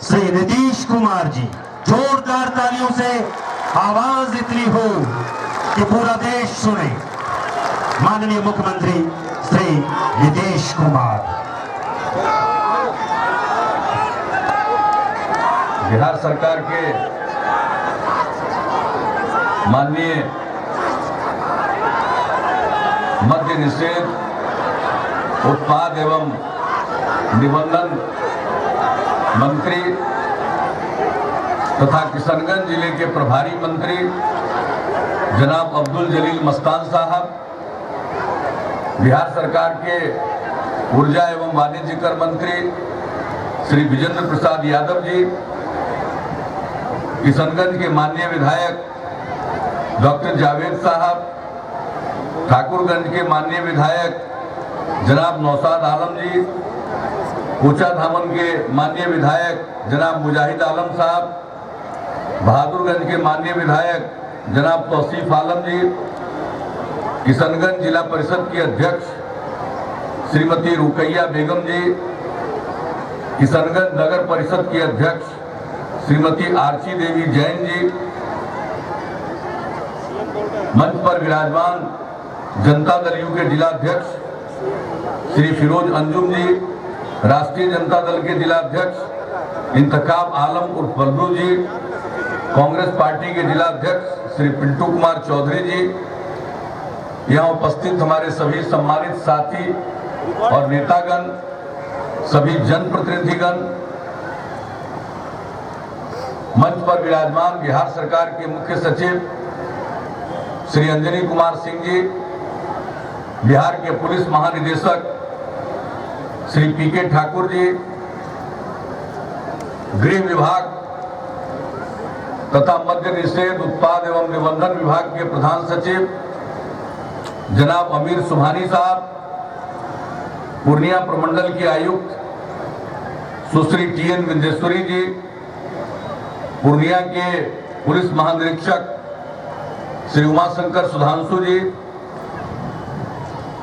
श्री नीतीश कुमार जी। जोरदार तालियों से आवाज इतनी हो कि पूरा देश सुने। माननीय मुख्यमंत्री श्री नीतीश कुमार। बिहार सरकार के माननीय मद्य निषेध, उत्पाद एवं निबंधन मंत्री तथा किशनगंज जिले के प्रभारी मंत्री जनाब अब्दुल जलील मस्तान साहब, बिहार सरकार के ऊर्जा एवं वाणिज्य कर मंत्री श्री विजेंद्र प्रसाद यादव जी, किशनगंज के माननीय विधायक डॉक्टर जावेद साहब, ठाकुरगंज के माननीय विधायक जनाब नौशाद आलम जी, कोचा धामन के माननीय विधायक जनाब मुजाहिद आलम साहब, बहादुरगंज के माननीय विधायक जनाब तौसीफ आलम जी, किशनगंज जिला परिषद की अध्यक्ष श्रीमती रुकैया बेगम जी, किशनगंज नगर परिषद की अध्यक्ष श्रीमती आरची देवी जैन जी, मंच पर विराजमान जनता दल यू के जिला अध्यक्ष श्री फिरोज अंजुम जी, राष्ट्रीय जनता दल के जिला अध्यक्ष इंतखाब आलम उर्फ बल्लू जी, कांग्रेस पार्टी के जिला अध्यक्ष श्री पिंटू कुमार चौधरी जी, यहाँ उपस्थित हमारे सभी सम्मानित साथी और नेतागण, सभी जनप्रतिनिधिगण, मंच पर विराजमान बिहार सरकार के मुख्य सचिव श्री अंजनी कुमार सिंह जी, बिहार के पुलिस महानिदेशक श्री पीके ठाकुर जी, गृह विभाग तथा मद्य निषेध, उत्पाद एवं निबंधन विभाग के प्रधान सचिव जनाब अमीर सुभानी साहब, पूर्णिया प्रमंडल की आयुक्त सुश्री टीएन विंदेश्वरी जी, पूर्णिया के पुलिस महानिरीक्षक श्री उमाशंकर सुधांशु जी,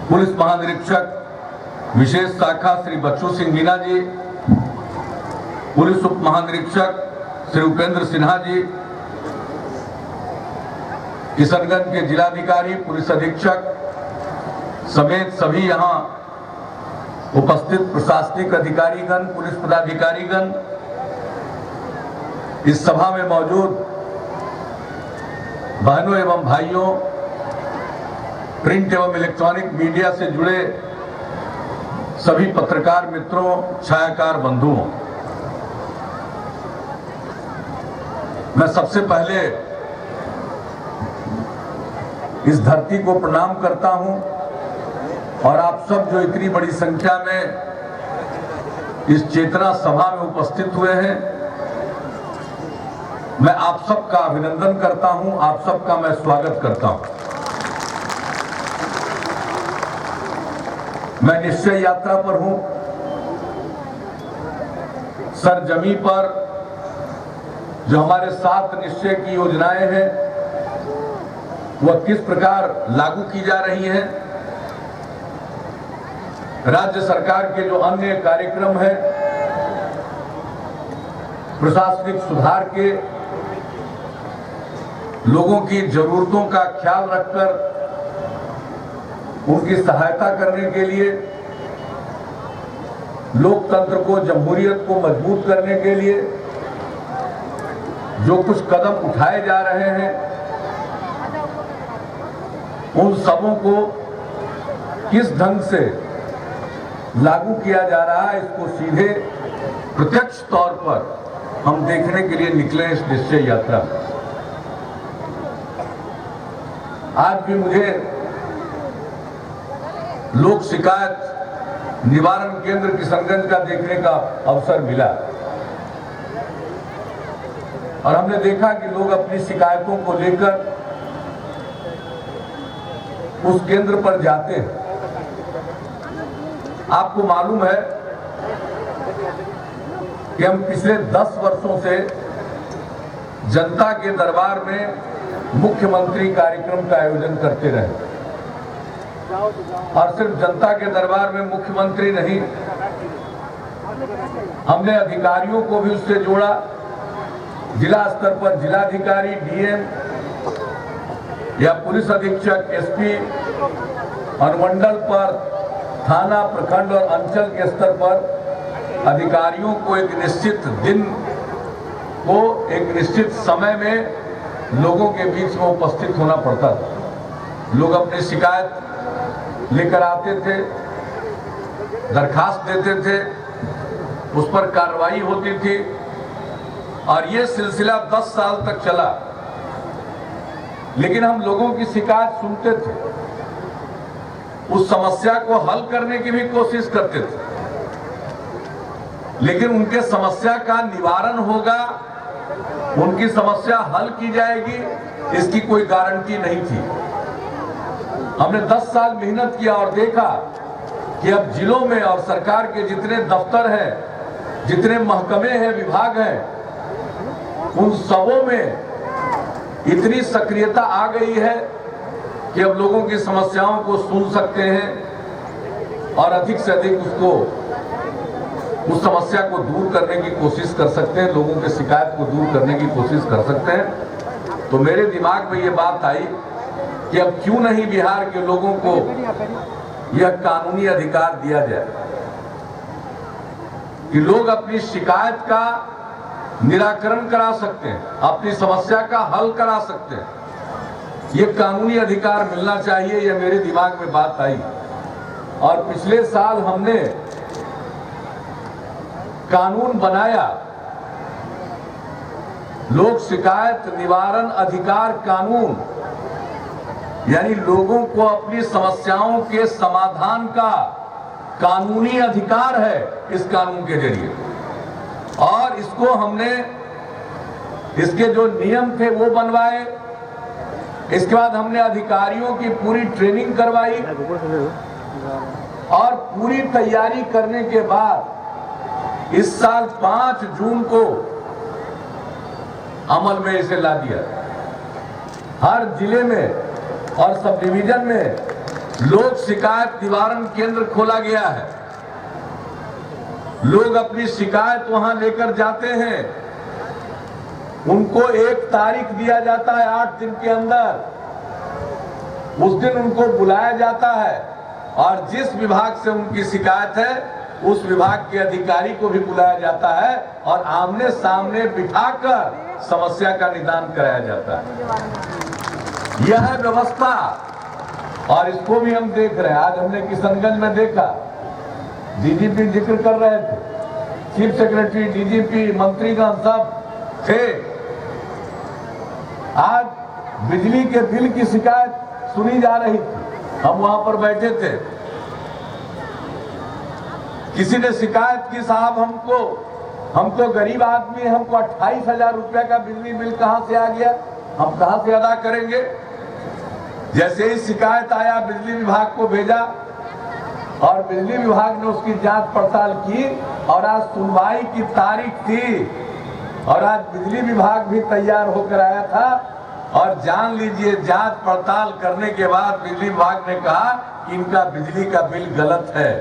पुलिस महानिरीक्षक विशेष शाखा श्री बच्चू सिंह मीना जी, पुलिस उप महानिरीक्षक श्री उपेंद्र सिन्हा जी, किशनगंज के जिलाधिकारी, पुलिस अधीक्षक समेत सभी यहाँ उपस्थित प्रशासनिक अधिकारीगण, पुलिस पदाधिकारीगण, इस सभा में मौजूद बहनों एवं भाइयों, प्रिंट एवं इलेक्ट्रॉनिक मीडिया से जुड़े सभी पत्रकार मित्रों, छायाकार बंधुओं, मैं सबसे पहले इस धरती को प्रणाम करता हूं और आप सब जो इतनी बड़ी संख्या में इस चेतना सभा में उपस्थित हुए हैं, मैं आप सबका अभिनंदन करता हूं, आप सबका मैं स्वागत करता हूं। मैं निश्चय यात्रा पर हूं। सरजमी पर जो हमारे 7 निश्चय की योजनाएं हैं वह किस प्रकार लागू की जा रही हैं, राज्य सरकार के जो अन्य कार्यक्रम हैं, प्रशासनिक सुधार के, लोगों की जरूरतों का ख्याल रखकर उनकी सहायता करने के लिए, लोकतंत्र को, जमहूरियत को मजबूत करने के लिए जो कुछ कदम उठाए जा रहे हैं, उन सबों को किस ढंग से लागू किया जा रहा है, इसको सीधे प्रत्यक्ष तौर पर हम देखने के लिए निकले इस निश्चय यात्रा में। आज भी मुझे लोक शिकायत निवारण केंद्र किशनगंज का देखने का अवसर मिला और हमने देखा कि लोग अपनी शिकायतों को लेकर उस केंद्र पर जाते हैं। आपको मालूम है कि हम पिछले 10 वर्षों से जनता के दरबार में मुख्यमंत्री कार्यक्रम का आयोजन करते रहे और सिर्फ जनता के दरबार में मुख्यमंत्री नहीं, हमने अधिकारियों को भी उससे जोड़ा, जिला स्तर पर जिलाधिकारी, डीएम या पुलिस अधीक्षक, एसपी, अनुमंडल पर थाना, प्रखंड और अंचल के स्तर पर अधिकारियों को एक निश्चित दिन को एक निश्चित समय में लोगों के बीच में उपस्थित होना पड़ता था। लोग अपनी शिकायत लेकर आते थे, दरखास्त देते थे, उस पर कार्रवाई होती थी और ये सिलसिला 10 साल तक चला। लेकिन हम लोगों की शिकायत सुनते थे, उस समस्या को हल करने की भी कोशिश करते थे, लेकिन उनके समस्या का निवारण होगा, उनकी समस्या हल की जाएगी, इसकी कोई गारंटी नहीं थी। हमने 10 साल मेहनत किया और देखा कि अब जिलों में और सरकार के जितने दफ्तर हैं, जितने महकमे हैं, विभाग हैं, उन सबों में इतनी सक्रियता आ गई है कि अब लोगों की समस्याओं को सुन सकते हैं और अधिक से अधिक उस समस्या को दूर करने की कोशिश कर सकते हैं, लोगों की शिकायत को दूर करने की कोशिश कर सकते हैं। तो मेरे दिमाग में ये बात आई कि अब क्यों नहीं बिहार के लोगों को यह कानूनी अधिकार दिया जाए कि लोग अपनी शिकायत का निराकरण करा सकते हैं, अपनी समस्या का हल करा सकते हैं। ये कानूनी अधिकार मिलना चाहिए, यह मेरे दिमाग में बात आई। और पिछले साल हमने कानून बनाया, लोक शिकायत निवारण अधिकार कानून, यानी लोगों को अपनी समस्याओं के समाधान का कानूनी अधिकार है इस कानून के जरिए। और इसको हमने, इसके जो नियम थे वो बनवाए, इसके बाद हमने अधिकारियों की पूरी ट्रेनिंग करवाई और पूरी तैयारी करने के बाद इस साल 5 जून को अमल में इसे ला दिया। हर जिले में और सब डिवीजन में लोक शिकायत निवारण केंद्र खोला गया है। लोग अपनी शिकायत वहां लेकर जाते हैं, उनको एक तारीख दिया जाता है 8 दिन के अंदर, उस दिन उनको बुलाया जाता है और जिस विभाग से उनकी शिकायत है उस विभाग के अधिकारी को भी बुलाया जाता है और आमने सामने बिठाकर समस्या का निदान कराया जाता है। यह है व्यवस्था और इसको भी हम देख रहे हैं। आज हमने किशनगंज में देखा, डीजीपी जिक्र कर रहे थे, चीफ सेक्रेटरी, डीजीपी, मंत्रीगण सब थे। आज बिजली के बिल की शिकायत सुनी जा रही थी, हम वहां पर बैठे थे। किसी ने शिकायत की, साहब हम तो गरीब आदमी, हमको 28,000 रुपया का बिजली बिल कहां से आ गया, हम कहां से अदा करेंगे। जैसे ही शिकायत आया बिजली विभाग को भेजा और बिजली विभाग ने उसकी जांच पड़ताल की और आज सुनवाई की तारीख थी और आज बिजली विभाग भी तैयार होकर आया था। और जान लीजिए, जांच पड़ताल करने के बाद बिजली विभाग ने कहा कि इनका बिजली का बिल गलत है।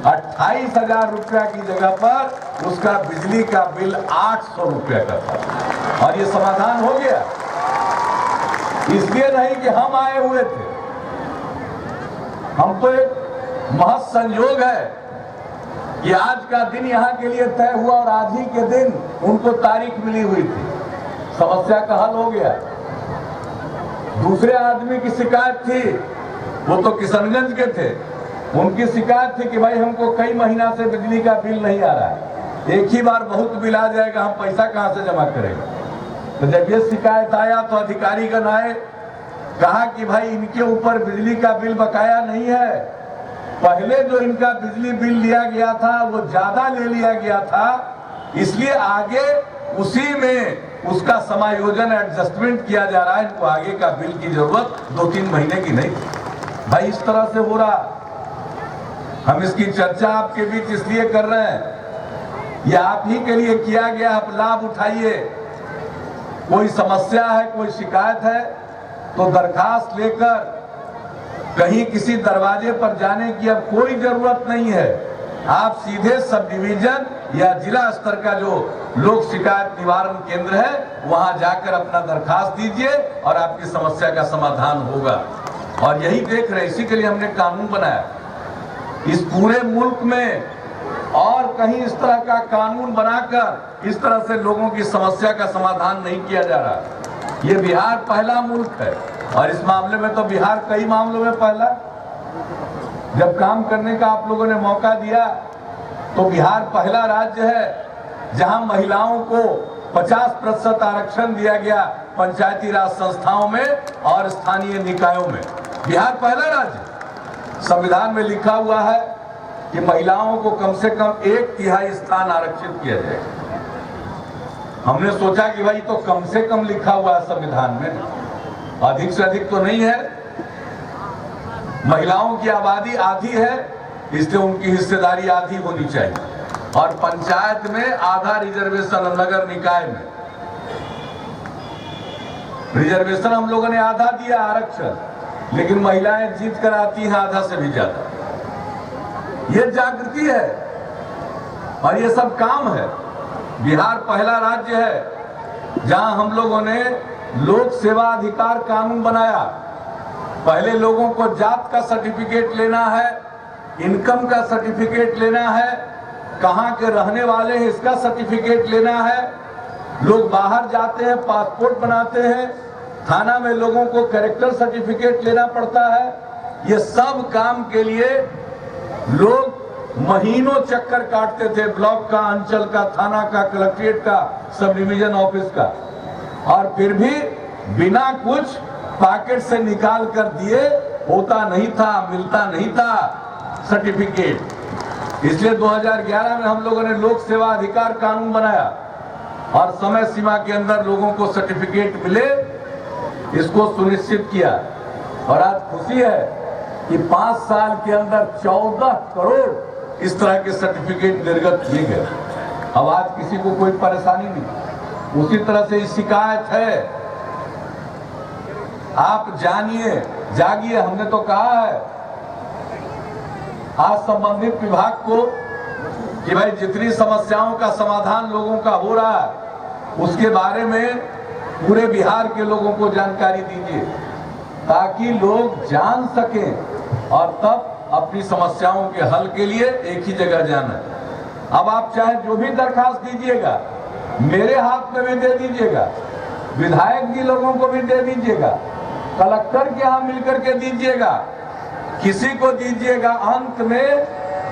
28,000 रुपया की जगह पर उसका बिजली का बिल 800 रुपया का था और ये समाधान हो गया। इसलिए नहीं कि हम आए हुए थे, हम तो एक महज संयोग है कि आज का दिन यहाँ के लिए तय हुआ और आज ही के दिन उनको तारीख मिली हुई थी, समस्या का हल हो गया। दूसरे आदमी की शिकायत थी, वो तो किशनगंज के थे, उनकी शिकायत थी कि भाई हमको कई महीना से बिजली का बिल नहीं आ रहा है, एक ही बार बहुत बिल आ जाएगा, हम पैसा कहां से जमा करेंगे। तो जब ये शिकायत आया तो अधिकारीगण आए, कहा कि भाई इनके ऊपर बिजली का बिल बकाया नहीं है, पहले जो इनका बिजली बिल लिया गया था वो ज्यादा ले लिया गया था, इसलिए आगे उसी में उसका समायोजन, एडजस्टमेंट किया जा रहा है, इनको आगे का बिल की जरूरत 2-3 महीने की नहीं। भाई इस तरह से हो रहा, हम इसकी चर्चा आपके बीच इसलिए कर रहे हैं, ये आप ही के लिए किया गया, आप लाभ उठाइए। कोई समस्या है, कोई शिकायत है तो दरखास्त लेकर कहीं किसी दरवाजे पर जाने की अब कोई जरूरत नहीं है। आप सीधे सब डिवीजन या जिला स्तर का जो लोक शिकायत निवारण केंद्र है वहां जाकर अपना दरखास्त दीजिए और आपकी समस्या का समाधान होगा। और यही देख रहे, इसी के लिए हमने कानून बनाया। इस पूरे मुल्क में और कहीं इस तरह का कानून बनाकर इस तरह से लोगों की समस्या का समाधान नहीं किया जा रहा। ये बिहार पहला मुल्क है और इस मामले में तो बिहार कई मामलों में पहला। जब काम करने का आप लोगों ने मौका दिया तो बिहार पहला राज्य है जहां महिलाओं को 50% आरक्षण दिया गया पंचायती राज संस्थाओं में और स्थानीय निकायों में। बिहार पहला राज्य। संविधान में लिखा हुआ है कि महिलाओं को कम से कम 1/3 स्थान आरक्षित किया जाए। हमने सोचा कि भाई तो कम से कम लिखा हुआ है संविधान में, अधिक से अधिक तो नहीं है। महिलाओं की आबादी आधी है, इसलिए उनकी हिस्सेदारी आधी होनी चाहिए। और पंचायत में आधा रिजर्वेशन, नगर निकाय में रिजर्वेशन हम लोगों ने आधा दिया आरक्षण, लेकिन महिलाएं जीत कर आती हैं आधा से भी ज्यादा। ये जागृति है और ये सब काम है। बिहार पहला राज्य है जहां हम लोगों ने लोक सेवा अधिकार कानून बनाया। पहले लोगों को जात का सर्टिफिकेट लेना है, इनकम का सर्टिफिकेट लेना है, कहां के रहने वाले हैं इसका सर्टिफिकेट लेना है। लोग बाहर जाते हैं, पासपोर्ट बनाते हैं, थाना में लोगों को कैरेक्टर सर्टिफिकेट लेना पड़ता है। ये सब काम के लिए लोग महीनों चक्कर काटते थे, ब्लॉक का, अंचल का, थाना का, कलेक्ट्रेट का, सब डिवीजन ऑफिस का, और फिर भी बिना कुछ पॉकेट से निकाल कर दिए होता नहीं था, मिलता नहीं था सर्टिफिकेट। इसलिए 2011 में हम लोगों ने लोक सेवा अधिकार कानून बनाया और समय सीमा के अंदर लोगों को सर्टिफिकेट मिले, इसको सुनिश्चित किया। और आज खुशी है कि 5 साल के अंदर 14 करोड़ इस तरह के सर्टिफिकेट निर्गत किए गए। अब आज किसी को कोई परेशानी नहीं। उसी तरह से शिकायत है, आप जानिए, जागिए। हमने तो कहा है आज संबंधित विभाग को कि भाई जितनी समस्याओं का समाधान लोगों का हो रहा है उसके बारे में पूरे बिहार के लोगों को जानकारी दीजिए, ताकि लोग जान सकें और तब अपनी समस्याओं के हल के लिए एक ही जगह जाना। अब आप चाहे जो भी दरखास्त दीजिएगा मेरे हाथ में भी दे दीजिएगा, विधायक जी लोगों को भी दे दीजिएगा, कलेक्टर के यहाँ मिलकर के दीजिएगा, किसी को दीजिएगा। अंत में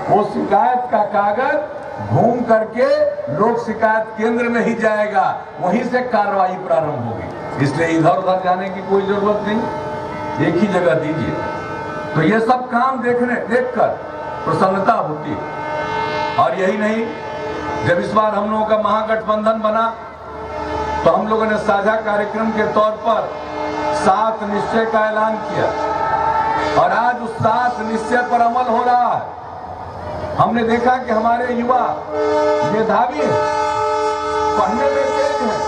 वो शिकायत का कागज घूम करके लोक शिकायत केंद्र में ही जाएगा, वहीं से कार्रवाई प्रारंभ होगी। इसलिए इधर उधर जाने की कोई जरूरत नहीं, एक ही जगह दीजिए। तो ये सब काम देखकर प्रसन्नता होती है। और यही नहीं, जब इस बार हम लोगों का महागठबंधन बना तो हम लोगों ने साझा कार्यक्रम के तौर पर 7 निश्चय का ऐलान किया और आज उस 7 निश्चय पर अमल हो रहा है। हमने देखा कि हमारे युवा मेधावी हैं, पढ़ने में तेज हैं,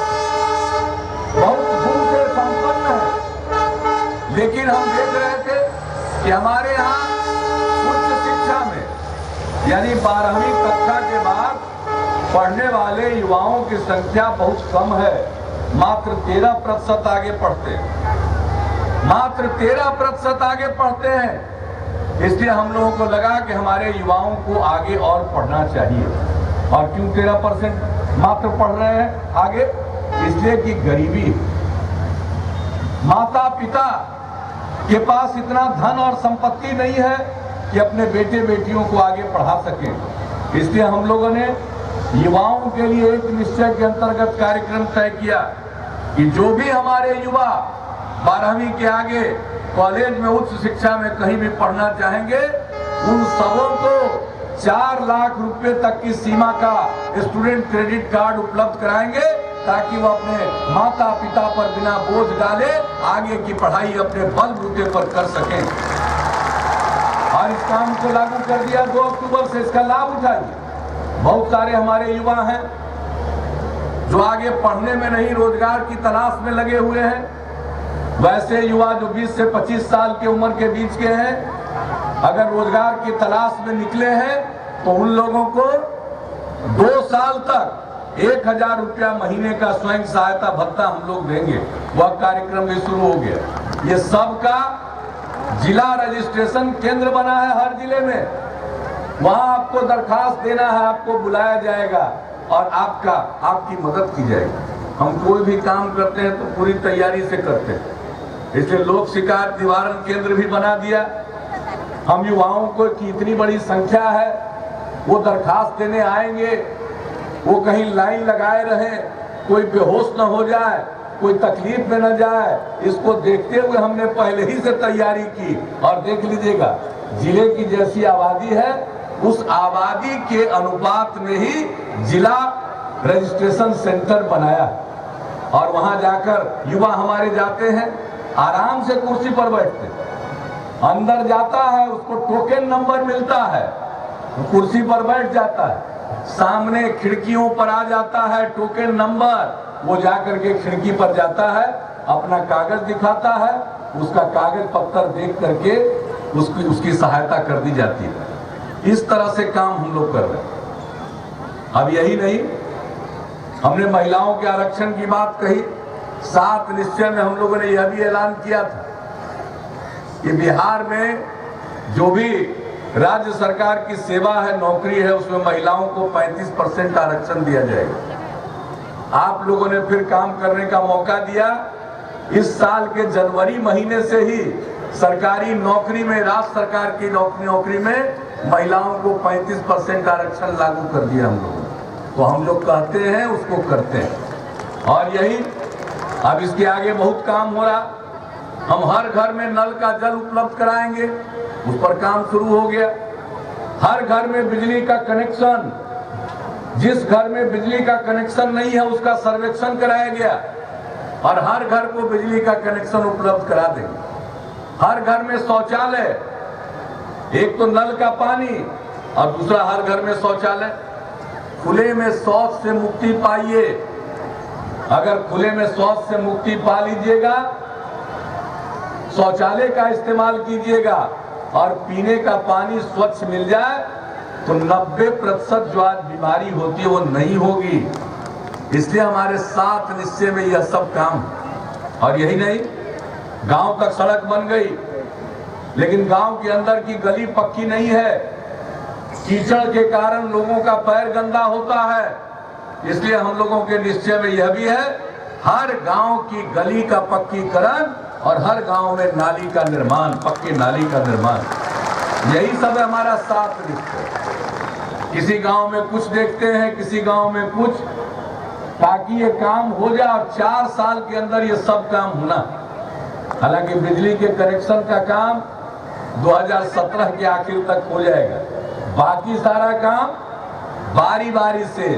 बहुत गुण से संपन्न हैं, लेकिन हम देख रहे थे कि हमारे यहाँ उच्च शिक्षा में यानी 12वीं कक्षा के बाद पढ़ने वाले युवाओं की संख्या बहुत कम है। मात्र 13% आगे पढ़ते हैं, मात्र 13% आगे पढ़ते हैं। इसलिए हम लोगों को लगा कि हमारे युवाओं को आगे और पढ़ना चाहिए। और क्यों 13% मात्र पढ़ रहे हैं आगे? इसलिए कि गरीबी है, माता पिता के पास इतना धन और संपत्ति नहीं है कि अपने बेटे बेटियों को आगे पढ़ा सकें। इसलिए हम लोगों ने युवाओं के लिए एक निश्चय के अंतर्गत कार्यक्रम तय किया कि जो भी हमारे युवा 12वीं के आगे कॉलेज में, उच्च शिक्षा में कहीं भी पढ़ना चाहेंगे, उन सबों को 4 लाख रुपए तक की सीमा का स्टूडेंट क्रेडिट कार्ड उपलब्ध कराएंगे, ताकि वो अपने माता पिता पर बिना बोझ डाले आगे की पढ़ाई अपने बलबूते पर कर सकें। और इस काम को लागू कर दिया 2 अक्टूबर से। इसका लाभ उठाइए। बहुत सारे हमारे युवा हैं जो आगे पढ़ने में नहीं, रोजगार की तलाश में लगे हुए हैं। वैसे युवा जो 20 से 25 साल की उम्र के बीच के हैं, अगर रोजगार की तलाश में निकले हैं तो उन लोगों को 2 साल तक 1000 रुपया महीने का स्वयं सहायता भत्ता हम लोग देंगे। वह कार्यक्रम भी शुरू हो गया। ये सबका जिला रजिस्ट्रेशन केंद्र बना है हर जिले में। वहां आपको दरखास्त देना है, आपको बुलाया जाएगा और आपकी मदद की जाएगी। हम कोई भी काम करते हैं तो पूरी तैयारी से करते हैं, इसलिए लोक शिकायत निवारण केंद्र भी बना दिया। हम युवाओं को की इतनी बड़ी संख्या है, वो दरखास्त देने आएंगे, वो कहीं लाइन लगाए रहे, कोई बेहोश न हो जाए, कोई तकलीफ में न जाए, इसको देखते हुए हमने पहले ही से तैयारी की। और देख लीजिएगा, जिले की जैसी आबादी है उस आबादी के अनुपात में ही जिला रजिस्ट्रेशन सेंटर बनाया और वहां जाकर युवा हमारे जाते हैं, आराम से कुर्सी पर बैठते हैं, अंदर जाता है, उसको टोकन नंबर मिलता है, कुर्सी पर बैठ जाता है, सामने खिड़कियों पर आ जाता है टोकन नंबर, वो जाकर के खिड़की पर जाता है, अपना कागज दिखाता है, उसका कागज पत्तर देख करके उसकी सहायता कर दी जाती है। इस तरह से काम हम लोग कर रहे हैं। अब यही नहीं, हमने महिलाओं के आरक्षण की बात कही। 7 निश्चय में हम लोगों ने यह भी ऐलान किया था कि बिहार में जो भी राज्य सरकार की सेवा है, नौकरी है, उसमें महिलाओं को 35% आरक्षण दिया जाएगा। आप लोगों ने फिर काम करने का मौका दिया। इस साल के जनवरी महीने से ही सरकारी नौकरी में, राज्य सरकार की नौकरी में महिलाओं को 35% आरक्षण लागू कर दिया हम लोगों ने। तो हम लोग कहते हैं, उसको करते हैं। और यही अब इसके आगे बहुत काम हो रहा। हम हर घर में नल का जल उपलब्ध कराएंगे, उस पर काम शुरू हो गया। हर घर में बिजली का कनेक्शन, जिस घर में बिजली का कनेक्शन नहीं है उसका सर्वेक्षण कराया गया और हर घर को बिजली का कनेक्शन उपलब्ध करा देंगे। हर घर में शौचालय, एक तो नल का पानी और दूसरा हर घर में शौचालय। खुले में शौच से मुक्ति पाइए। अगर खुले में शौच से मुक्ति पा लीजिएगा, शौचालय का इस्तेमाल कीजिएगा और पीने का पानी स्वच्छ मिल जाए तो 90% जो आज बीमारी होती है वो नहीं होगी। इसलिए हमारे 7 निश्चय में यह सब काम। और यही नहीं, गांव तक सड़क बन गई, लेकिन गांव के अंदर की गली पक्की नहीं है। कीचड़ के कारण लोगों का पैर गंदा होता है। इसलिए हम लोगों के निश्चय में यह भी है, हर गांव की गली का पक्कीकरण और हर गांव में नाली का निर्माण, पक्की नाली का निर्माण। यही सब है हमारा 7 निश्चय। किसी गांव में कुछ देखते हैं, किसी गांव में कुछ, ताकि ये काम हो जाए और 4 साल के अंदर ये सब काम होना। हालांकि बिजली के कनेक्शन का काम 2017 के आखिर तक हो जाएगा। बाकी सारा काम बारी बारी से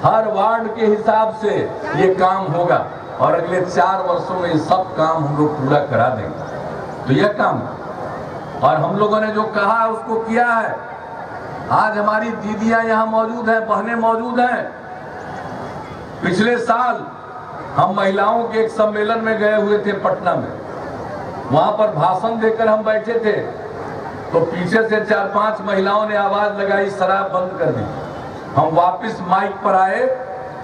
हर वार्ड के हिसाब से ये काम होगा और अगले 4 वर्षों में ये सब काम हम लोग पूरा करा देंगे। तो यह काम, और हम लोगों ने जो कहा है उसको किया है। आज हमारी दीदियां यहाँ मौजूद हैं, बहनें मौजूद हैं। पिछले साल हम महिलाओं के एक सम्मेलन में गए हुए थे पटना में। वहां पर भाषण देकर हम बैठे थे तो पीछे से 4-5 महिलाओं ने आवाज लगाई, शराब बंद कर दी। हम वापस माइक पर आए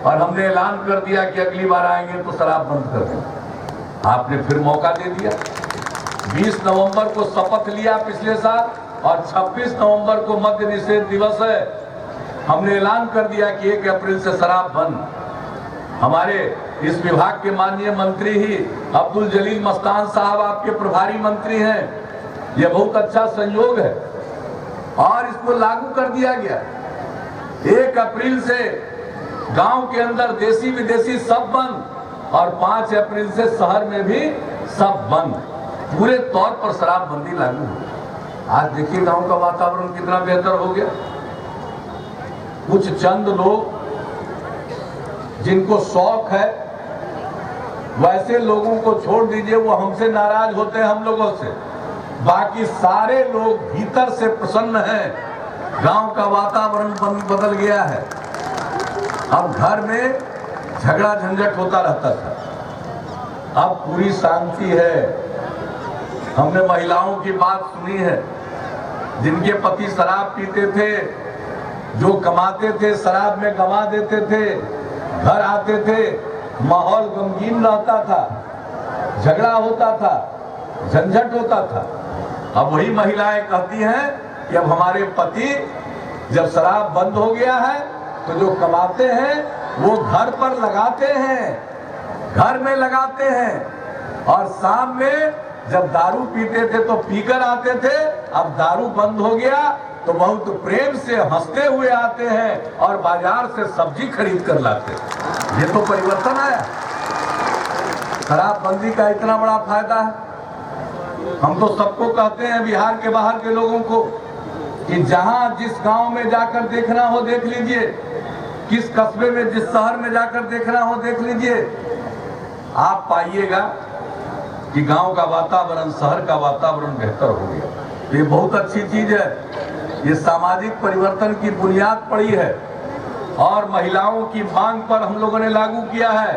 और हमने ऐलान कर दिया कि अगली बार आएंगे तो शराब बंद कर देंगे। आपने फिर मौका दे दिया। 20 नवंबर को शपथ लिया पिछले साल और 26 नवंबर को मद्य निषेध दिवस है। हमने ऐलान कर दिया कि 1 अप्रैल से शराब बंद। हमारे इस विभाग के माननीय मंत्री ही अब्दुल जलील मस्तान साहब आपके प्रभारी मंत्री हैं। यह बहुत अच्छा संयोग है और इसको लागू कर दिया गया। 1 अप्रैल से गांव के अंदर देसी विदेशी सब बंद और 5 अप्रैल से शहर में भी सब बंद। पूरे तौर पर शराबबंदी लागू हो। आज देखिए गांव का वातावरण कितना बेहतर हो गया। कुछ चंद लोग जिनको शौक है, वैसे लोगों को छोड़ दीजिए, वो हमसे नाराज होते हैं हम लोगों से। बाकी सारे लोग भीतर से प्रसन्न हैं। गांव का वातावरण बदल गया है। अब घर में झगड़ा झंझट होता रहता था, अब पूरी शांति है। हमने महिलाओं की बात सुनी है जिनके पति शराब पीते थे, जो कमाते थे शराब में गंवा देते थे, घर आते थे माहौल गमगीन रहता था, झगड़ा होता था, झंझट होता था। अब वही महिलाएं कहती हैं कि अब हमारे पति जब शराब बंद हो गया है तो जो कमाते हैं वो घर पर लगाते हैं, घर में लगाते हैं, और शाम में जब दारू पीते थे तो पीकर आते थे, अब दारू बंद हो गया तो बहुत प्रेम से हंसते हुए आते हैं और बाजार से सब्जी खरीद कर लाते हैं। ये तो परिवर्तन आया। शराबबंदी का इतना बड़ा फायदा है। हम तो सबको कहते हैं, बिहार के बाहर के लोगों को, कि जहां जिस गांव में जाकर देखना हो देख लीजिए, किस कस्बे में जिस शहर में जाकर देखना हो देख लीजिए, आप पाइएगा कि गांव का वातावरण शहर का वातावरण बेहतर हो गया। तो ये बहुत अच्छी चीज है। ये सामाजिक परिवर्तन की बुनियाद पड़ी है और महिलाओं की मांग पर हम लोगों ने लागू किया है।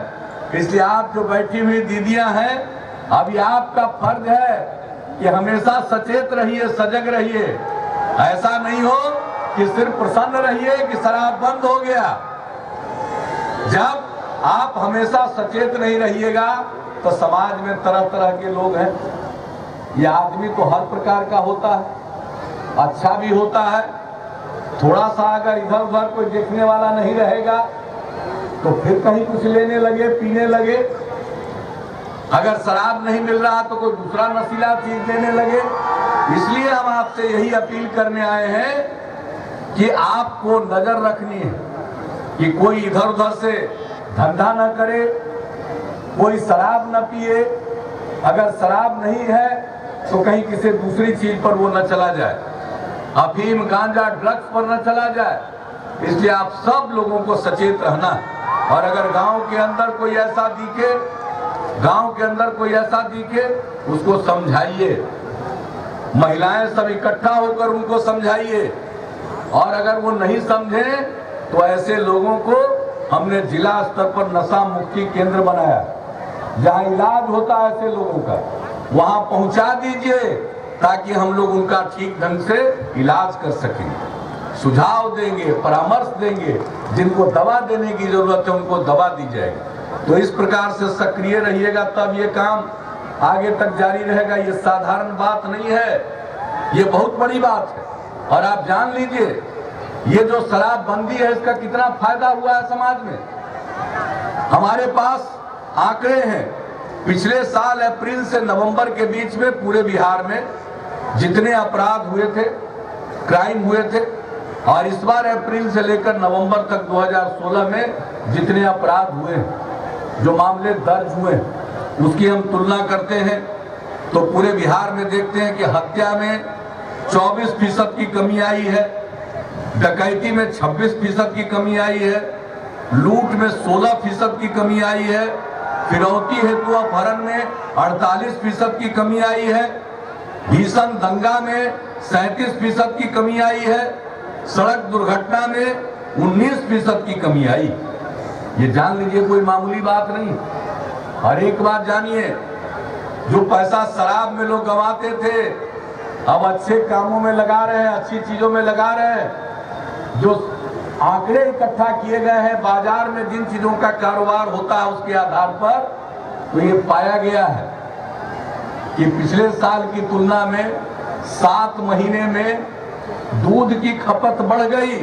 इसलिए आप जो बैठी हुई दीदियां हैं, अभी आपका फर्ज है कि हमेशा सचेत रहिए, सजग रहिए। ऐसा नहीं हो कि सिर्फ प्रसन्न रहिए कि शराब बंद हो गया। जब आप हमेशा सचेत नहीं रहिएगा तो समाज में तरह तरह के लोग हैं। ये आदमी तो हर प्रकार का होता है, अच्छा भी होता है। थोड़ा सा अगर इधर उधर कोई देखने वाला नहीं रहेगा तो फिर कहीं कुछ लेने लगे, पीने लगे। अगर शराब नहीं मिल रहा तो कोई दूसरा नशीला चीज लेने लगे। इसलिए हम आपसे यही अपील करने आए हैं कि आपको नजर रखनी है कि कोई इधर उधर से धंधा न करे, कोई शराब न पिए। अगर शराब नहीं है तो कहीं किसी दूसरी चीज पर वो न चला जाए, अफीम गांजा ड्रग्स पर न चला जाए। इसलिए आप सब लोगों को सचेत रहना है। और अगर गांव के अंदर कोई ऐसा दिखे, गांव के अंदर कोई ऐसा दिखे, उसको समझाइए। महिलाएं सब इकट्ठा होकर उनको समझाइए। और अगर वो नहीं समझे तो ऐसे लोगों को हमने जिला स्तर पर नशा मुक्ति केंद्र बनाया, जहां इलाज होता है ऐसे लोगों का, वहां पहुंचा दीजिए ताकि हम लोग उनका ठीक ढंग से इलाज कर सकें। सुझाव देंगे, परामर्श देंगे, जिनको दवा देने की जरूरत है उनको दवा दी जाएगी। तो इस प्रकार से सक्रिय रहिएगा, तब ये काम आगे तक जारी रहेगा। ये साधारण बात नहीं है, ये बहुत बड़ी बात है। और आप जान लीजिए, ये जो शराबबंदी है इसका कितना फायदा हुआ है समाज में। हमारे पास आंकड़े हैं, पिछले साल अप्रैल से नवंबर के बीच में पूरे बिहार में जितने अपराध हुए थे, क्राइम हुए थे, और इस बार अप्रैल से लेकर नवंबर तक 2016 में जितने अपराध हुए, जो मामले दर्ज हुए, उसकी हम तुलना करते हैं तो पूरे बिहार में देखते हैं कि हत्या में 24% की कमी आई है, डकैती में 26% की कमी आई है, लूट में 16% की कमी आई है, फिरौती हेतु अपहरण में 48% की कमी आई है, भीषण दंगा में 37% की कमी आई है, सड़क दुर्घटना में 19% की कमी आई। ये जान लीजिए, कोई मामूली बात नहीं। और एक बात जानिए, जो पैसा शराब में लोग गंवाते थे अब अच्छे कामों में लगा रहे हैं, अच्छी चीजों में लगा रहे हैं। जो आंकड़े इकट्ठा किए गए हैं बाजार में जिन चीजों का कारोबार होता है उसके आधार पर, तो ये पाया गया है कि पिछले साल की तुलना में 7 महीने में दूध की खपत बढ़ गई,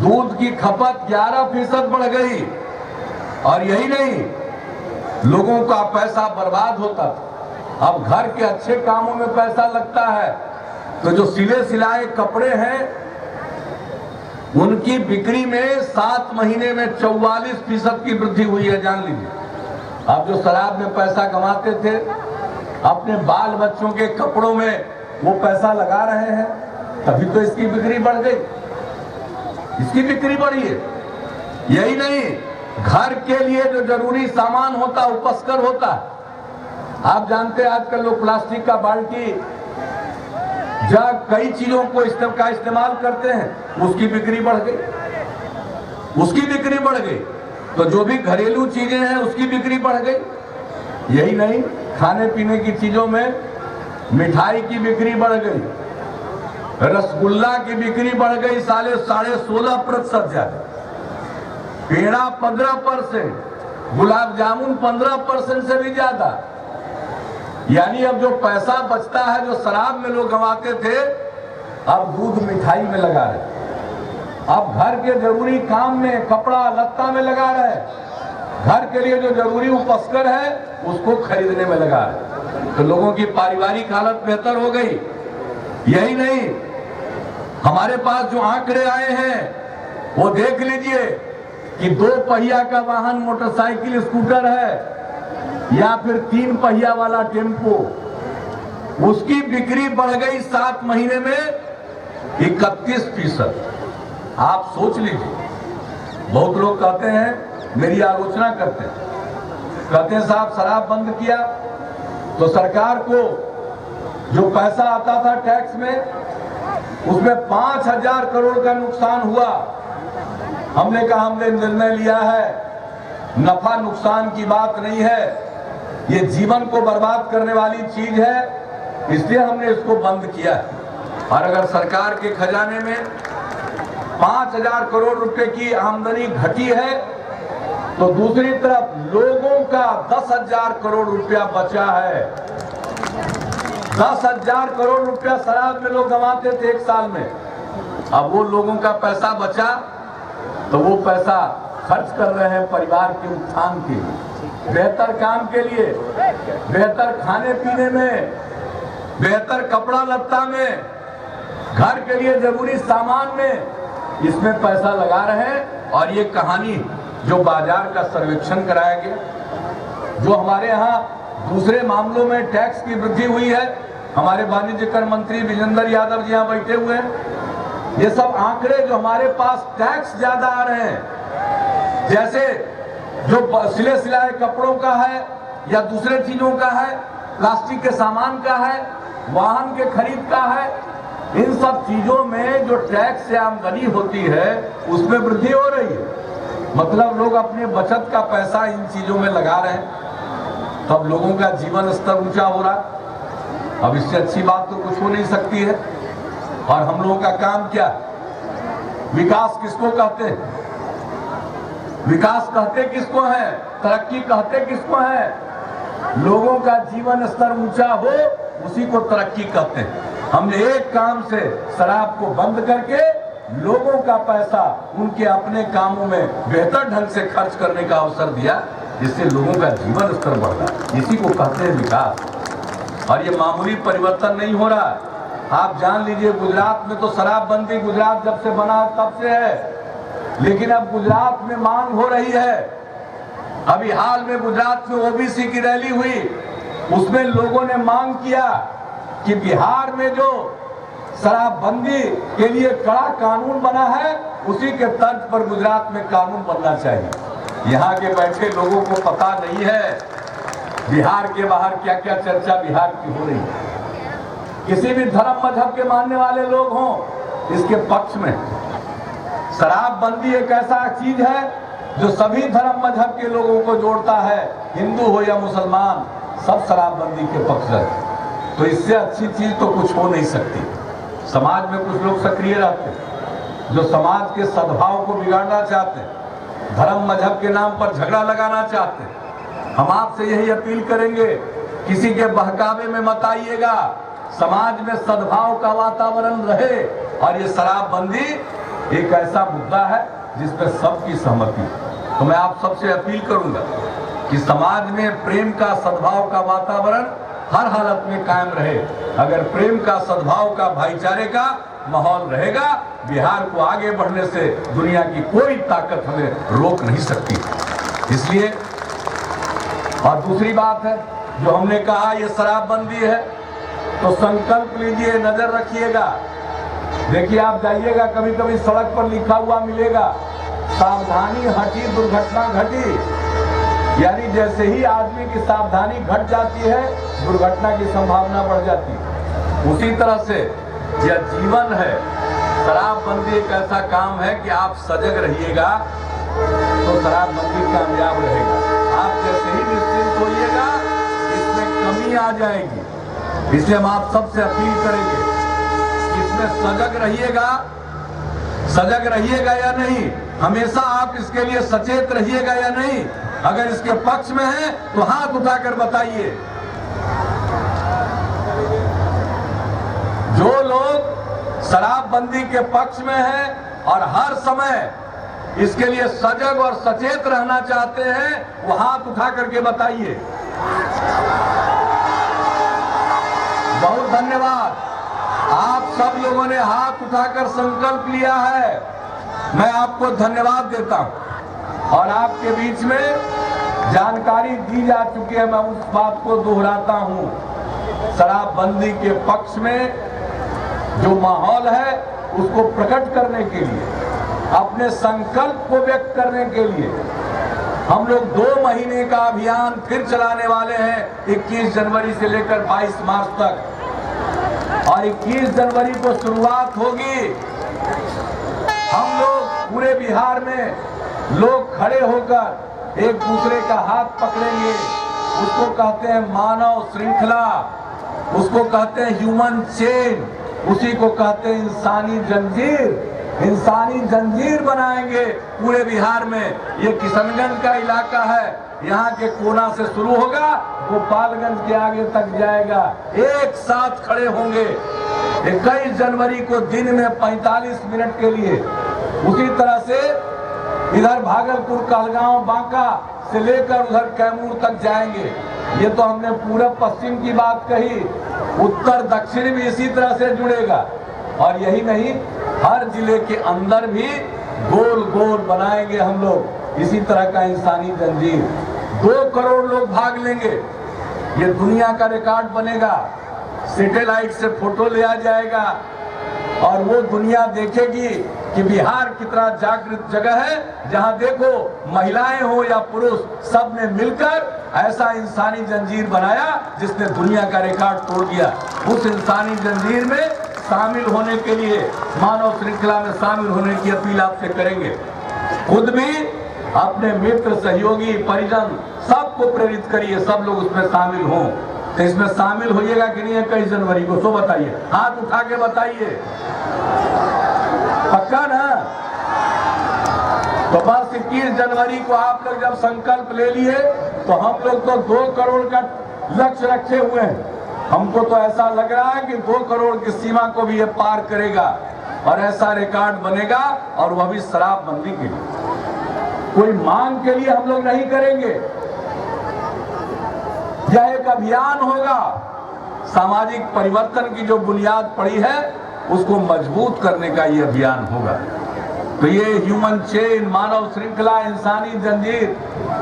दूध की खपत 11% बढ़ गई। और यही नहीं, लोगों का पैसा बर्बाद होता था, अब घर के अच्छे कामों में पैसा लगता है। तो जो सिले सिलाए कपड़े हैं उनकी बिक्री में 7 महीने में 44% की वृद्धि हुई है, जान लीजिए। आप जो शराब में पैसा कमाते थे, अपने बाल बच्चों के कपड़ों में वो पैसा लगा रहे हैं, तभी तो इसकी बिक्री बढ़ गई, इसकी बिक्री बढ़ी है। यही नहीं, घर के लिए जो जरूरी सामान होता है उपस्कर होता है। आप जानते हैं आजकल लोग प्लास्टिक का बाल्टी, जग, कई चीजों को का इस्तेमाल करते हैं, उसकी बिक्री बढ़ गई, उसकी बिक्री बढ़ गई। तो जो भी घरेलू चीजें हैं उसकी बिक्री बढ़ गई। यही नहीं, खाने पीने की चीजों में मिठाई की बिक्री बढ़ गई, रसगुल्ला की बिक्री बढ़ गई 16.5% ज्यादा, पेड़ा 15%, गुलाब जामुन 15% से भी ज्यादा। यानी अब जो पैसा बचता है जो शराब में लोग गंवाते थे, अब दूध मिठाई में लगा रहे, अब घर के जरूरी काम में, कपड़ा लत्ता में लगा रहे, घर के लिए जो जरूरी उपस्कर है उसको खरीदने में लगा रहे। तो लोगों की पारिवारिक हालत बेहतर हो गई। यही नहीं, हमारे पास जो आंकड़े आए हैं वो देख लीजिए कि 2 पहिया का वाहन मोटरसाइकिल, स्कूटर है या फिर 3 पहिया वाला टेम्पो, उसकी बिक्री बढ़ गई 7 महीने में 31%। आप सोच लीजिए। बहुत लोग कहते हैं, मेरी आलोचना करते हैं, कहते हैं साहब शराब बंद किया तो सरकार को जो पैसा आता था टैक्स में, उसमें 5,000 करोड़ का नुकसान हुआ। हमने कहा हमने निर्णय लिया है, नफा नुकसान की बात नहीं है, ये जीवन को बर्बाद करने वाली चीज है, इसलिए हमने इसको बंद किया है। और अगर सरकार के खजाने में 5,000 करोड़ रुपए की आमदनी घटी है तो दूसरी तरफ लोगों का 10,000 करोड़ रुपया बचा है। 10,000 करोड़ रुपया शराब में लोग गंवाते थे एक साल में, अब वो लोगों का पैसा बचा तो वो पैसा खर्च कर रहे हैं परिवार के उत्थान के लिए, बेहतर काम के लिए, बेहतर खाने पीने में, बेहतर कपड़ा लत्ता में, घर के लिए जरूरी सामान में, इसमें पैसा लगा रहे हैं। और ये कहानी जो बाजार का सर्वेक्षण कराया गया, जो हमारे यहाँ दूसरे मामलों में टैक्स की वृद्धि हुई है, हमारे वाणिज्य कर मंत्री विजेंद्र यादव जी यहाँ बैठे हुए हैं, ये सब आंकड़े जो हमारे पास टैक्स ज्यादा आ रहे हैं, जैसे जो सिले सिलाए कपड़ों का है या दूसरे चीजों का है, प्लास्टिक के सामान का है, वाहन के खरीद का है, इन सब चीजों में जो टैक्स से आमदनी होती है उसमें वृद्धि हो रही है। मतलब लोग अपने बचत का पैसा इन चीजों में लगा रहे हैं, तब लोगों का जीवन स्तर ऊंचा हो रहा है। अब इससे अच्छी बात तो कुछ हो नहीं सकती है। और हम लोगों का काम क्या है? विकास किसको कहते हैं? विकास कहते किसको है? तरक्की कहते किसको है? लोगों का जीवन स्तर ऊंचा हो उसी को तरक्की कहते हैं। हमने एक काम से शराब को बंद करके लोगों का पैसा उनके अपने कामों में बेहतर ढंग से खर्च करने का अवसर दिया, जिससे लोगों का जीवन स्तर बढ़ रहा है। इसी को कहते हैं विकास। और ये मामूली परिवर्तन नहीं हो रहा है। आप जान लीजिए, गुजरात में तो शराबबंदी गुजरात जब से बना तब से है, लेकिन अब गुजरात में मांग हो रही है। अभी हाल में गुजरात में ओबीसी की रैली हुई, उसमें लोगों ने मांग किया कि बिहार में जो शराबबंदी के लिए कड़ा कानून बना है उसी के तर्ज पर गुजरात में कानून बनना चाहिए। यहाँ के बैठे लोगों को पता नहीं है बिहार के बाहर क्या क्या चर्चा बिहार की हो रही है। किसी भी धर्म मजहब के मानने वाले लोग हों, इसके पक्ष में शराबबंदी एक ऐसा चीज है जो सभी धर्म मजहब के लोगों को जोड़ता है, हिंदू हो या मुसलमान, सब शराबबंदी के पक्ष है। तो इससे अच्छी चीज तो कुछ हो नहीं सकती। समाज में कुछ लोग सक्रिय रहते हैं जो समाज के सद्भाव को बिगाड़ना चाहते हैं, धर्म मजहब के नाम पर झगड़ा लगाना चाहते हैं। हम आपसे यही अपील करेंगे, किसी के बहकावे में मत आइएगा, समाज में सद्भाव का वातावरण रहे। और ये शराबबंदी एक ऐसा मुद्दा है जिस पर सबकी सहमति है। तो मैं आप सबसे अपील करूंगा कि समाज में प्रेम का, सद्भाव का वातावरण हर हालत में कायम रहे। अगर प्रेम का, सद्भाव का, भाईचारे का माहौल रहेगा, बिहार को आगे बढ़ने से दुनिया की कोई ताकत हमें रोक नहीं सकती। इसलिए, और दूसरी बात है जो हमने कहा, ये शराबबंदी है तो संकल्प लीजिए, नजर रखिएगा। देखिए, आप जाइएगा कभी कभी सड़क पर लिखा हुआ मिलेगा, सावधानी हटी दुर्घटना घटी। यानी जैसे ही आदमी की सावधानी घट जाती है, दुर्घटना की संभावना बढ़ जाती है। उसी तरह से यह जीवन है। शराबबंदी एक ऐसा काम है कि आप सजग रहिएगा तो शराबबंदी कामयाब रहेगा। आप जैसे ही निश्चिंत होइएगा, इसमें कमी आ जाएगी। इसलिए हम आप सबसे अपील करेंगे, इसमें इसमें सजग रहिएगा या नहीं? हमेशा आप इसके लिए सचेत रहिएगा या नहीं? अगर इसके पक्ष में है तो हाथ उठाकर बताइए। जो लोग शराबबंदी के पक्ष में हैं और हर समय इसके लिए सजग और सचेत रहना चाहते हैं, वो हाथ उठा करके बताइए। बहुत धन्यवाद। आप सब लोगों ने हाथ उठाकर संकल्प लिया है, मैं आपको धन्यवाद देता हूं। और आपके बीच में जानकारी दी जा चुकी है, मैं उस बात को दोहराता हूं। शराबबंदी के पक्ष में जो माहौल है उसको प्रकट करने के लिए, अपने संकल्प को व्यक्त करने के लिए हम लोग 2 महीने का अभियान फिर चलाने वाले हैं, 21 जनवरी से लेकर 22 मार्च तक। और 21 जनवरी को शुरुआत होगी। हम लोग पूरे बिहार में लोग खड़े होकर एक दूसरे का हाथ पकड़ेंगे। उसको कहते हैं मानव श्रृंखला, उसको कहते हैं ह्यूमन चेन, उसी को कहते हैं इंसानी जंजीर। इंसानी जंजीर बनाएंगे पूरे बिहार में। ये किशनगंज का इलाका है, यहाँ के कोना से शुरू होगा, गोपालगंज के आगे तक जाएगा। एक साथ खड़े होंगे 21 जनवरी को दिन में 45 मिनट के लिए। उसी तरह से इधर भागलपुर, कहलगांव, बांका से लेकर उधर कैमूर तक जाएंगे। ये तो हमने पूरब पश्चिम की बात कही, उत्तर दक्षिण भी इसी तरह से जुड़ेगा। और यही नहीं, हर जिले के अंदर भी गोल गोल बनाएंगे हम लोग इसी तरह का इंसानी जंजीर। 2 करोड़ लोग भाग लेंगे। ये दुनिया का रिकॉर्ड बनेगा। सैटेलाइट से फोटो लिया जाएगा और वो दुनिया देखेगी कि बिहार कितना जागृत जगह है, जहां देखो महिलाएं हो या पुरुष, सब ने मिलकर ऐसा इंसानी जंजीर बनाया जिसने दुनिया का रिकॉर्ड तोड़ दिया। उस इंसानी जंजीर में शामिल होने के लिए, मानव श्रृंखला में शामिल होने की अपील आपसे करेंगे। खुद भी अपने मित्र, सहयोगी, परिजन सबको प्रेरित करिए, सब लोग उसमें शामिल हों। तो इसमें शामिल होइएगा कि नहीं 21 जनवरी को? तो बताइए, हाथ उठा के बताइए। पक्का ना? तो बस 21 जनवरी को आप लोग जब संकल्प ले लिए तो हम लोग तो 2 करोड़ का लक्ष्य रखे हुए हैं। हमको तो ऐसा लग रहा है कि 2 करोड़ की सीमा को भी ये पार करेगा और ऐसा रिकॉर्ड बनेगा, और वह भी शराबबंदी के लिए। कोई मांग के लिए हम लोग नहीं करेंगे, यह एक अभियान होगा। सामाजिक परिवर्तन की जो बुनियाद पड़ी है उसको मजबूत करने का ये अभियान होगा। तो ये ह्यूमन चेन, मानव श्रृंखला, इंसानी जंजीर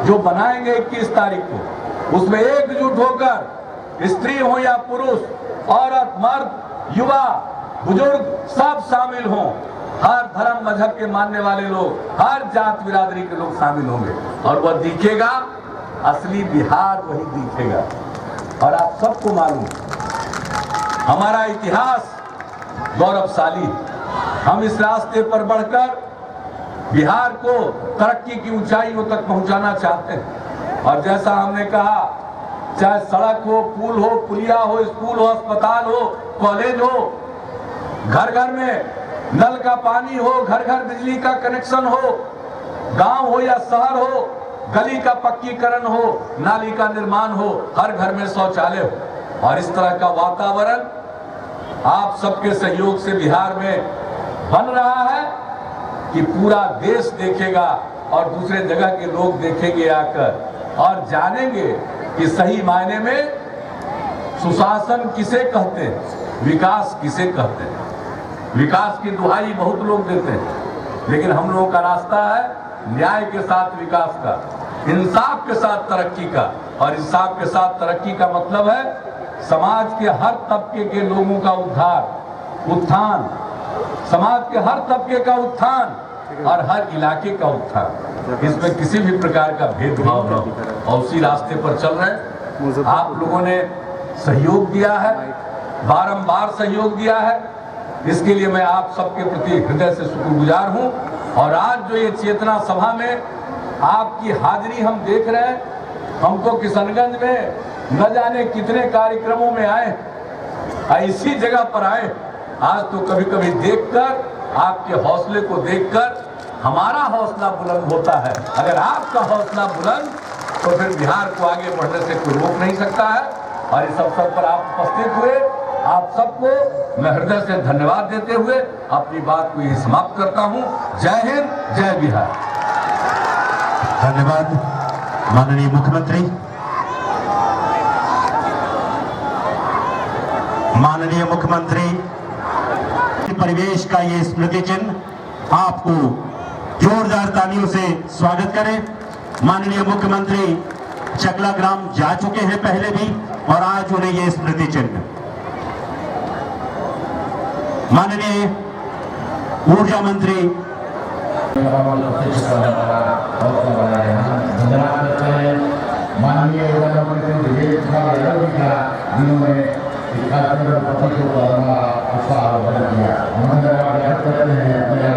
जो बनाएंगे 21 तारीख को, उसमें एकजुट होकर स्त्री हो या पुरुष, औरत, मर्द, युवा, बुजुर्ग सब शामिल हों। हर धर्म मजहब के मानने वाले लोग, हर जात बिरादरी के लोग शामिल होंगे और वह दिखेगा, असली बिहार वही दिखेगा। और आप सबको मालूम, हमारा इतिहास गौरवशाली, हम इस रास्ते पर बढ़कर बिहार को तरक्की की ऊंचाइयों तक पहुंचाना चाहते हैं। और जैसा हमने कहा, चाहे सड़क हो, पुल हो, पुलिया हो, स्कूल हो, अस्पताल हो, कॉलेज हो, घर घर में नल का पानी हो, घर घर बिजली का कनेक्शन हो, गांव हो या शहर हो, गली का पक्कीकरण हो, नाली का निर्माण हो, हर घर में शौचालय हो। और इस तरह का वातावरण आप सबके सहयोग से बिहार में बन रहा है कि पूरा देश देखेगा और दूसरे जगह के लोग देखेंगे आकर और जानेंगे कि सही मायने में सुशासन किसे कहते हैं, विकास किसे कहते हैं। विकास की दुहाई बहुत लोग देते हैं, लेकिन हम लोगों का रास्ता है न्याय के साथ विकास का, इंसाफ के साथ तरक्की का। और इंसाफ के साथ तरक्की का मतलब है समाज के हर तबके के लोगों का उद्धार, उत्थान, समाज के हर तबके का उत्थान और हर इलाके का उत्थान। इसमें किसी भी प्रकार का भेदभाव न हो और उसी रास्ते पर चल रहे हैं। आप लोगों ने सहयोग दिया है, बारंबार सहयोग दिया है, इसके लिए मैं आप सबके प्रति हृदय से शुक्रगुजार हूं। और आज जो ये चेतना सभा में आपकी हाजिरी हम देख रहे हैं, हम तो किशनगंज में न जाने कितने कार्यक्रमों में आए, इसी जगह पर आए आज तो कभी कभी देखकर, आपके हौसले को देखकर हमारा हौसला बुलंद होता है। अगर आपका हौसला बुलंद, तो फिर बिहार को आगे बढ़ने से कोई रोक नहीं सकता है। और इस अवसर पर आप उपस्थित हुए, आप सबको मैं हृदय से धन्यवाद देते हुए अपनी बात को यही समाप्त करता हूं। जय हिंद, जय बिहार। धन्यवाद माननीय मुख्यमंत्री। माननीय मुख्यमंत्री, परिवेश का ये स्मृति चिन्ह आपको जोरदार तालियों से स्वागत करें। माननीय मुख्यमंत्री चकला ग्राम जा चुके हैं पहले भी, और आज उन्हें ये स्मृति चिन्ह। माननीय ऊर्जा मंत्री माननीय ऊर्जा मंत्री विवेक कुमार यादव जी का जिन्होंने इस कार्यक्रम में प्रति को उत्साह बना दिया। हम धन्यवाद व्यक्त करते हैं अपने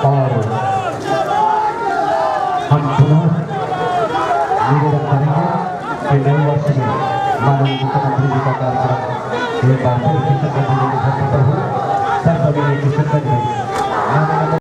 और हम पुनः निवेदन करेंगे कि नए वर्ष में माननीय मुख्यमंत्री जी का कार्यक्रम एक बार फिर